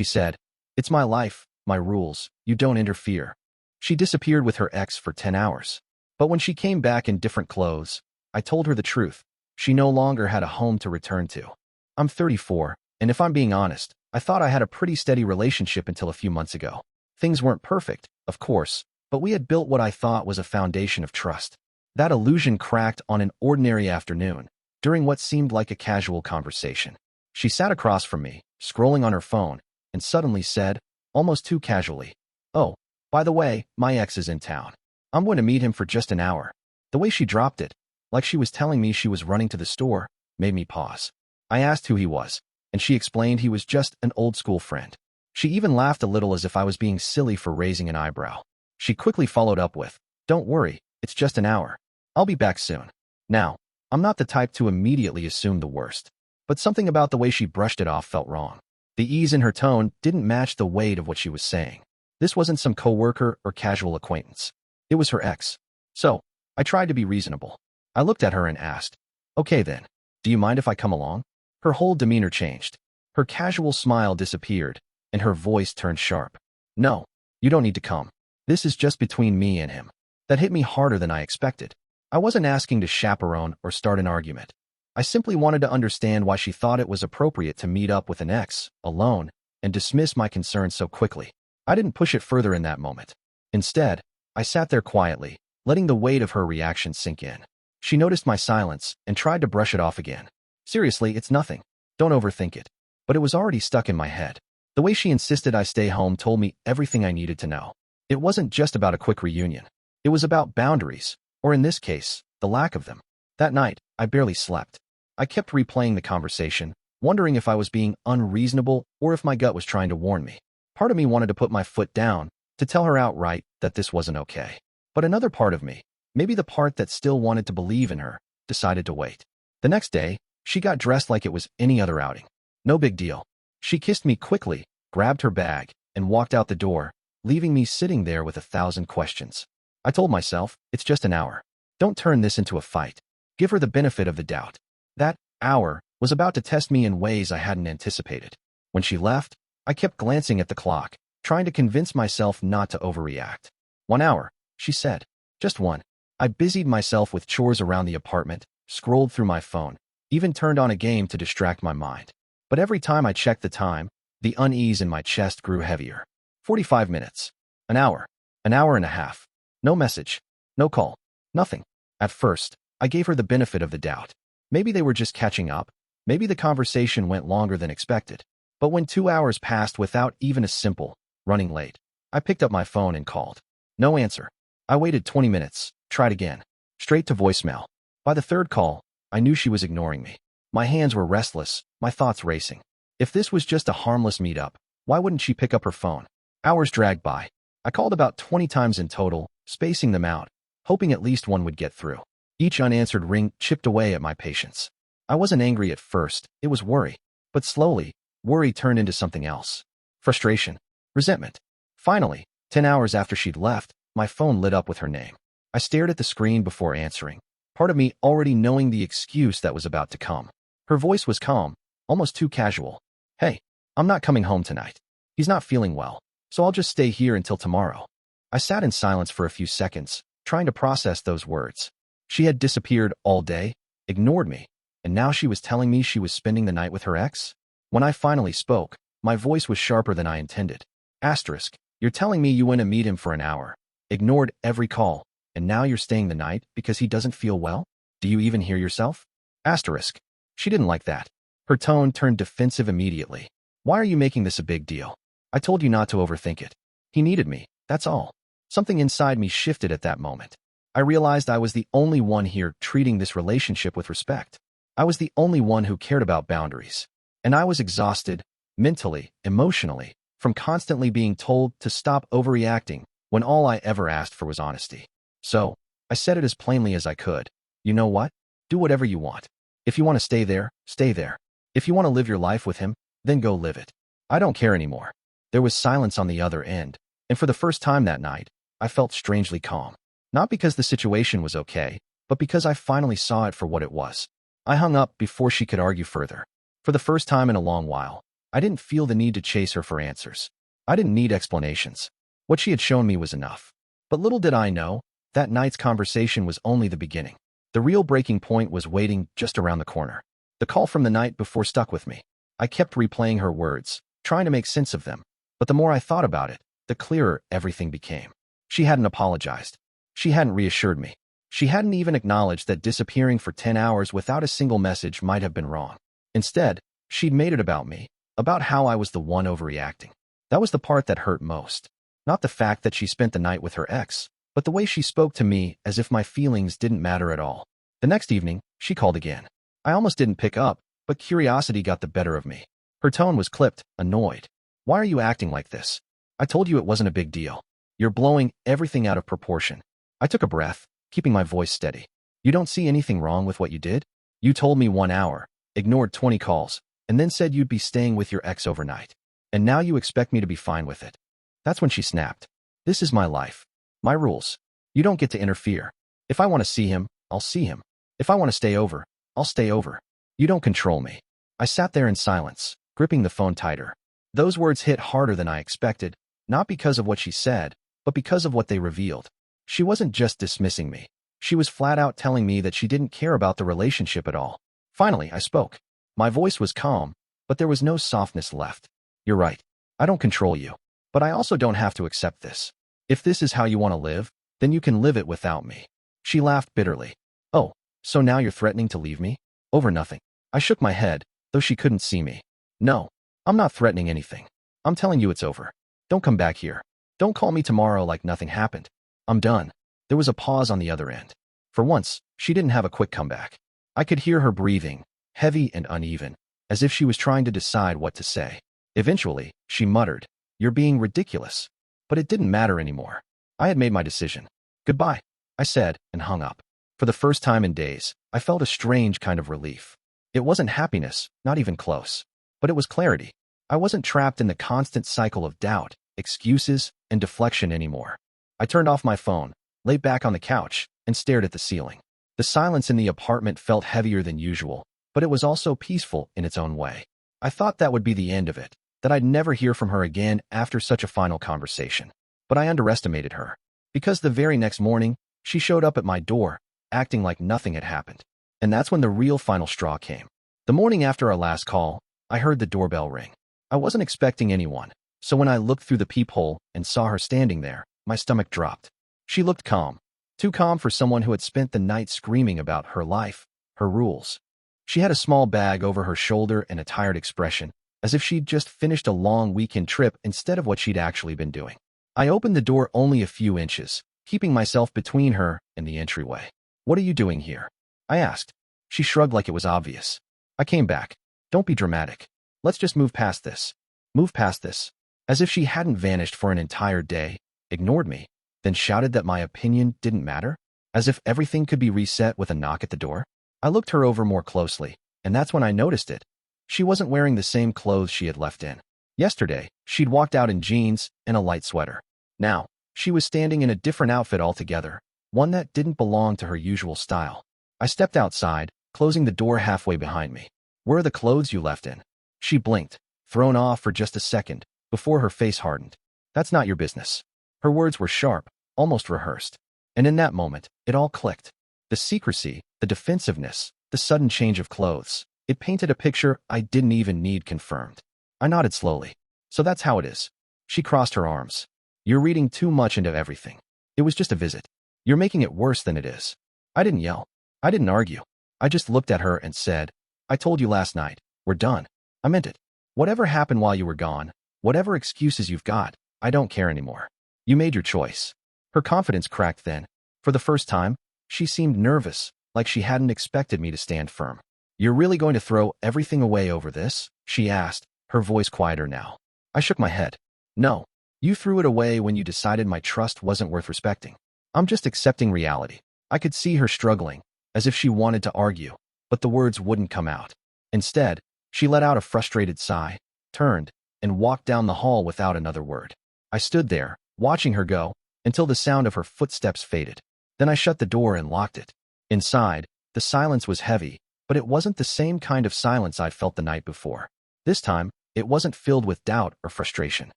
she said. It's my life, my rules, you don't interfere. She disappeared with her ex for 10 hours. But when she came back in different clothes, I told her the truth. She no longer had a home to return to. I'm 34, and if I'm being honest, I thought I had a pretty steady relationship until a few months ago. Things weren't perfect, of course, but we had built what I thought was a foundation of trust. That illusion cracked on an ordinary afternoon, during what seemed like a casual conversation. She sat across from me, scrolling on her phone, and suddenly said, almost too casually, "Oh, by the way, my ex is in town. I'm going to meet him for just an hour." The way she dropped it, like she was telling me she was running to the store, made me pause. I asked who he was, and she explained he was just an old-school friend. She even laughed a little as if I was being silly for raising an eyebrow. She quickly followed up with, "Don't worry, it's just an hour. I'll be back soon." Now, I'm not the type to immediately assume the worst, but something about the way she brushed it off felt wrong. The ease in her tone didn't match the weight of what she was saying. This wasn't some coworker or casual acquaintance. It was her ex. So, I tried to be reasonable. I looked at her and asked, "Okay then, do you mind if I come along?" Her whole demeanor changed. Her casual smile disappeared, and her voice turned sharp. "No, you don't need to come. This is just between me and him." That hit me harder than I expected. I wasn't asking to chaperone or start an argument. I simply wanted to understand why she thought it was appropriate to meet up with an ex, alone, and dismiss my concerns so quickly. I didn't push it further in that moment. Instead, I sat there quietly, letting the weight of her reaction sink in. She noticed my silence and tried to brush it off again. "Seriously, it's nothing. Don't overthink it." But it was already stuck in my head. The way she insisted I stay home told me everything I needed to know. It wasn't just about a quick reunion. It was about boundaries, or in this case, the lack of them. That night, I barely slept. I kept replaying the conversation, wondering if I was being unreasonable or if my gut was trying to warn me. Part of me wanted to put my foot down, to tell her outright that this wasn't okay. But another part of me, maybe the part that still wanted to believe in her, decided to wait. The next day, she got dressed like it was any other outing. No big deal. She kissed me quickly, grabbed her bag, and walked out the door, leaving me sitting there with 1,000 questions. I told myself, it's just an hour. Don't turn this into a fight. Give her the benefit of the doubt. That hour was about to test me in ways I hadn't anticipated. When she left, I kept glancing at the clock, trying to convince myself not to overreact. 1 hour, she said. Just one. I busied myself with chores around the apartment, scrolled through my phone, even turned on a game to distract my mind. But every time I checked the time, the unease in my chest grew heavier. 45 minutes. An hour and a half. No message. No call. Nothing. At first, I gave her the benefit of the doubt. Maybe they were just catching up. Maybe the conversation went longer than expected. But when 2 hours passed without even a simple, running late, I picked up my phone and called. No answer. I waited 20 minutes, tried again. Straight to voicemail. By the third call, I knew she was ignoring me. My hands were restless, my thoughts racing. If this was just a harmless meetup, why wouldn't she pick up her phone? Hours dragged by. I called about 20 times in total, spacing them out, hoping at least one would get through. Each unanswered ring chipped away at my patience. I wasn't angry at first, it was worry. But slowly, worry turned into something else. Frustration. Resentment. Finally, 10 hours after she'd left, my phone lit up with her name. I stared at the screen before answering, part of me already knowing the excuse that was about to come. Her voice was calm, almost too casual. "Hey, I'm not coming home tonight. He's not feeling well, so I'll just stay here until tomorrow." I sat in silence for a few seconds, trying to process those words. She had disappeared all day, ignored me, and now she was telling me she was spending the night with her ex? When I finally spoke, my voice was sharper than I intended. Asterisk, you're telling me you went to meet him for an hour, ignored every call, and now you're staying the night because he doesn't feel well? Do you even hear yourself? Asterisk. She didn't like that. Her tone turned defensive immediately. Why are you making this a big deal? I told you not to overthink it. He needed me, that's all. Something inside me shifted at that moment. I realized I was the only one here treating this relationship with respect. I was the only one who cared about boundaries. And I was exhausted, mentally, emotionally, from constantly being told to stop overreacting when all I ever asked for was honesty. So, I said it as plainly as I could. You know what? Do whatever you want. If you want to stay there, stay there. If you want to live your life with him, then go live it. I don't care anymore. There was silence on the other end, and for the first time that night, I felt strangely calm. Not because the situation was okay, but because I finally saw it for what it was. I hung up before she could argue further. For the first time in a long while, I didn't feel the need to chase her for answers. I didn't need explanations. What she had shown me was enough. But little did I know, that night's conversation was only the beginning. The real breaking point was waiting just around the corner. The call from the night before stuck with me. I kept replaying her words, trying to make sense of them. But the more I thought about it, the clearer everything became. She hadn't apologized. She hadn't reassured me. She hadn't even acknowledged that disappearing for 10 hours without a single message might have been wrong. Instead, she'd made it about me, about how I was the one overreacting. That was the part that hurt most. Not the fact that she spent the night with her ex, but the way she spoke to me as if my feelings didn't matter at all. The next evening, she called again. I almost didn't pick up, but curiosity got the better of me. Her tone was clipped, annoyed. Why are you acting like this? I told you it wasn't a big deal. You're blowing everything out of proportion. I took a breath, keeping my voice steady. You don't see anything wrong with what you did? You told me 1 hour, ignored 20 calls, and then said you'd be staying with your ex overnight. And now you expect me to be fine with it. That's when she snapped. This is my life. My rules. You don't get to interfere. If I want to see him, I'll see him. If I want to stay over, I'll stay over. You don't control me. I sat there in silence, gripping the phone tighter. Those words hit harder than I expected, not because of what she said, but because of what they revealed. She wasn't just dismissing me. She was flat out telling me that she didn't care about the relationship at all. Finally, I spoke. My voice was calm, but there was no softness left. You're right. I don't control you. But I also don't have to accept this. If this is how you want to live, then you can live it without me. She laughed bitterly. Oh, so now you're threatening to leave me? Over nothing. I shook my head, though she couldn't see me. No, I'm not threatening anything. I'm telling you it's over. Don't come back here. Don't call me tomorrow like nothing happened. I'm done. There was a pause on the other end. For once, she didn't have a quick comeback. I could hear her breathing, heavy and uneven, as if she was trying to decide what to say. Eventually, she muttered, "You're being ridiculous." But it didn't matter anymore. I had made my decision. Goodbye, I said, and hung up. For the first time in days, I felt a strange kind of relief. It wasn't happiness, not even close. But it was clarity. I wasn't trapped in the constant cycle of doubt, excuses, and deflection anymore. I turned off my phone, lay back on the couch, and stared at the ceiling. The silence in the apartment felt heavier than usual, but it was also peaceful in its own way. I thought that would be the end of it, that I'd never hear from her again after such a final conversation. But I underestimated her. Because the very next morning, she showed up at my door, acting like nothing had happened. And that's when the real final straw came. The morning after our last call, I heard the doorbell ring. I wasn't expecting anyone, so when I looked through the peephole and saw her standing there, my stomach dropped. She looked calm. Too calm for someone who had spent the night screaming about her life, her rules. She had a small bag over her shoulder and a tired expression, as if she'd just finished a long weekend trip instead of what she'd actually been doing. I opened the door only a few inches, keeping myself between her and the entryway. "What are you doing here?" I asked. She shrugged like it was obvious. "I came back. Don't be dramatic. Let's just move past this." Move past this. As if she hadn't vanished for an entire day, ignored me, then shouted that my opinion didn't matter? As if everything could be reset with a knock at the door? I looked her over more closely, and that's when I noticed it. She wasn't wearing the same clothes she had left in. Yesterday, she'd walked out in jeans and a light sweater. Now, she was standing in a different outfit altogether, one that didn't belong to her usual style. I stepped outside, closing the door halfway behind me. "Where are the clothes you left in?" She blinked, thrown off for just a second, before her face hardened. "That's not your business." Her words were sharp, almost rehearsed. And in that moment, it all clicked. The secrecy, the defensiveness, the sudden change of clothes. It painted a picture I didn't even need confirmed. I nodded slowly. "So that's how it is." She crossed her arms. "You're reading too much into everything. It was just a visit. You're making it worse than it is." I didn't yell. I didn't argue. I just looked at her and said, "I told you last night, we're done." I meant it. Whatever happened while you were gone, whatever excuses you've got, I don't care anymore. You made your choice. Her confidence cracked then. For the first time, she seemed nervous, like she hadn't expected me to stand firm. "You're really going to throw everything away over this?" she asked, her voice quieter now. I shook my head. "No. You threw it away when you decided my trust wasn't worth respecting. I'm just accepting reality." I could see her struggling, as if she wanted to argue, but the words wouldn't come out. Instead, she let out a frustrated sigh, turned, and walked down the hall without another word. I stood there, watching her go, until the sound of her footsteps faded. Then I shut the door and locked it. Inside, the silence was heavy, but it wasn't the same kind of silence I'd felt the night before. This time, It wasn't filled with doubt or frustration.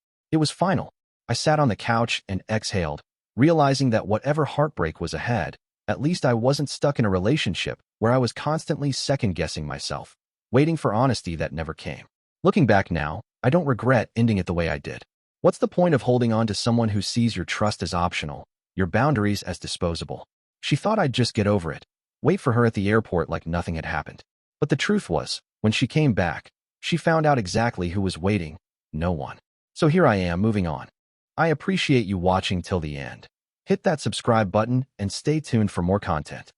It was final. I sat on the couch and exhaled, realizing that whatever heartbreak was ahead, at least I wasn't stuck in a relationship where I was constantly second-guessing myself, waiting for honesty that never came. Looking back now, I don't regret ending it the way I did. What's the point of holding on to someone who sees your trust as optional, your boundaries as disposable? She thought I'd just get over it, wait for her at the airport like nothing had happened. But the truth was, when she came back, she found out exactly who was waiting: no one. So here I am, moving on. I appreciate you watching till the end. Hit that subscribe button and stay tuned for more content.